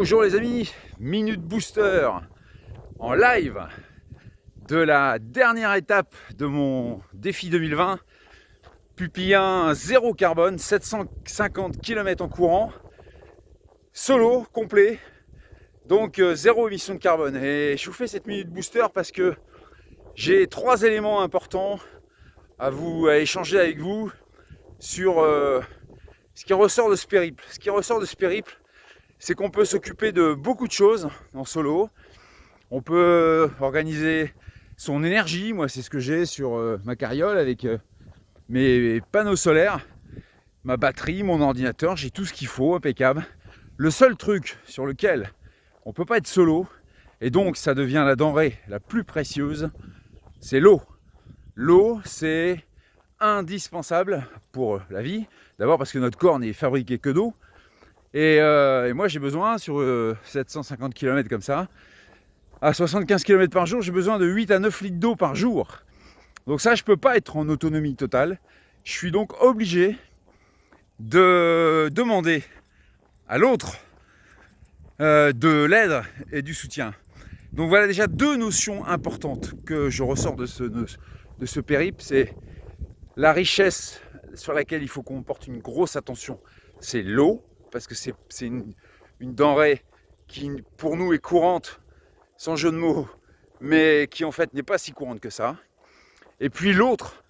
Bonjour les amis, Minute Booster en live de la dernière étape de mon défi 2020. Pupillen 0 carbone, 750 km en courant, solo, complet, donc zéro émission de carbone. Et je vous fais cette Minute Booster parce que j'ai 3 éléments importants à échanger avec vous sur ce qui ressort de ce périple. Ce qui ressort de ce périple, c'est qu'on peut s'occuper de beaucoup de choses en solo. On peut organiser son énergie. Moi, c'est ce que j'ai sur ma carriole avec mes panneaux solaires, ma batterie, mon ordinateur. J'ai tout ce qu'il faut, impeccable. Le seul truc sur lequel on ne peut pas être solo, et donc ça devient la denrée la plus précieuse, c'est l'eau. L'eau, c'est indispensable pour la vie. D'abord parce que notre corps n'est fabriqué que d'eau. Et moi j'ai besoin sur 750 km comme ça, à 75 km par jour, j'ai besoin de 8 à 9 litres d'eau par jour. Donc ça, je ne peux pas être en autonomie totale. Je suis donc obligé de demander à l'autre de l'aide et du soutien. Donc voilà déjà 2 notions importantes que je ressors de ce périple. C'est la richesse sur laquelle il faut qu'on porte une grosse attention, c'est l'eau. Parce que c'est une denrée qui pour nous est courante, sans jeu de mots, mais qui en fait n'est pas si courante que ça. Et puis l'autre,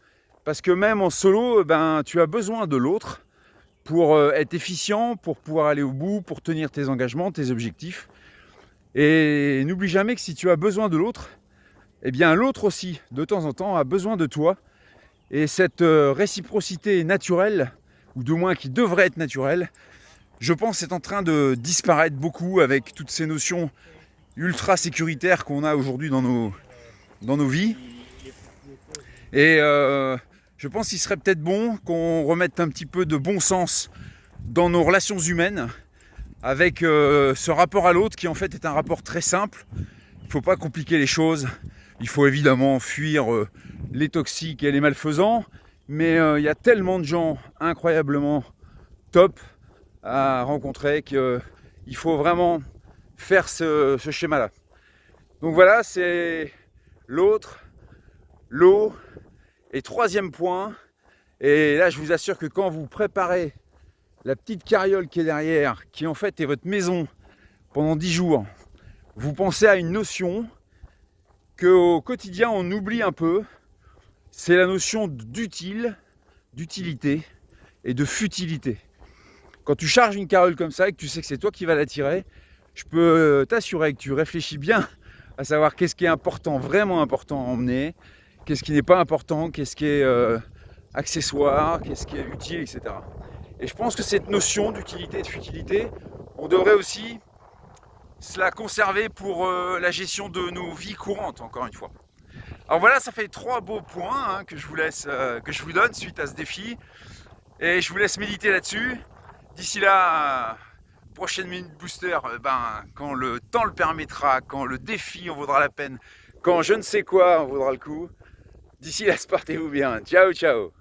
parce que même en solo, tu as besoin de l'autre pour être efficient, pour pouvoir aller au bout, pour tenir tes engagements, tes objectifs. Et n'oublie jamais que si tu as besoin de l'autre, eh bien l'autre aussi, de temps en temps, a besoin de toi. Et cette réciprocité naturelle, ou du moins qui devrait être naturelle, je pense que c'est en train de disparaître beaucoup avec toutes ces notions ultra sécuritaires qu'on a aujourd'hui dans nos vies. Et je pense qu'il serait peut-être bon qu'on remette un petit peu de bon sens dans nos relations humaines avec ce rapport à l'autre qui en fait est un rapport très simple. Il ne faut pas compliquer les choses. Il faut évidemment fuir les toxiques et les malfaisants. Mais il y a tellement de gens incroyablement top à rencontrer qu'il faut vraiment faire ce schéma-là. Donc voilà, c'est l'autre, l'eau. Et 3e point, et là je vous assure que quand vous préparez la petite carriole qui est derrière, qui en fait est votre maison pendant 10 jours, vous pensez à une notion qu'au quotidien on oublie un peu, c'est la notion d'utilité et de futilité. Quand tu charges une carriole comme ça et que tu sais que c'est toi qui vas la tirer, je peux t'assurer que tu réfléchis bien à savoir qu'est-ce qui est important, vraiment important à emmener, qu'est-ce qui n'est pas important, qu'est-ce qui est accessoire, qu'est-ce qui est utile, etc. Et je pense que cette notion d'utilité et de futilité, on devrait aussi se la conserver pour la gestion de nos vies courantes, encore une fois. Alors voilà, ça fait 3 beaux points que je vous donne suite à ce défi. Et je vous laisse méditer là-dessus. D'ici là, prochaine Minute Booster, quand le temps le permettra, quand le défi en vaudra la peine, quand je ne sais quoi en vaudra le coup. D'ici là, portez-vous bien. Ciao, ciao.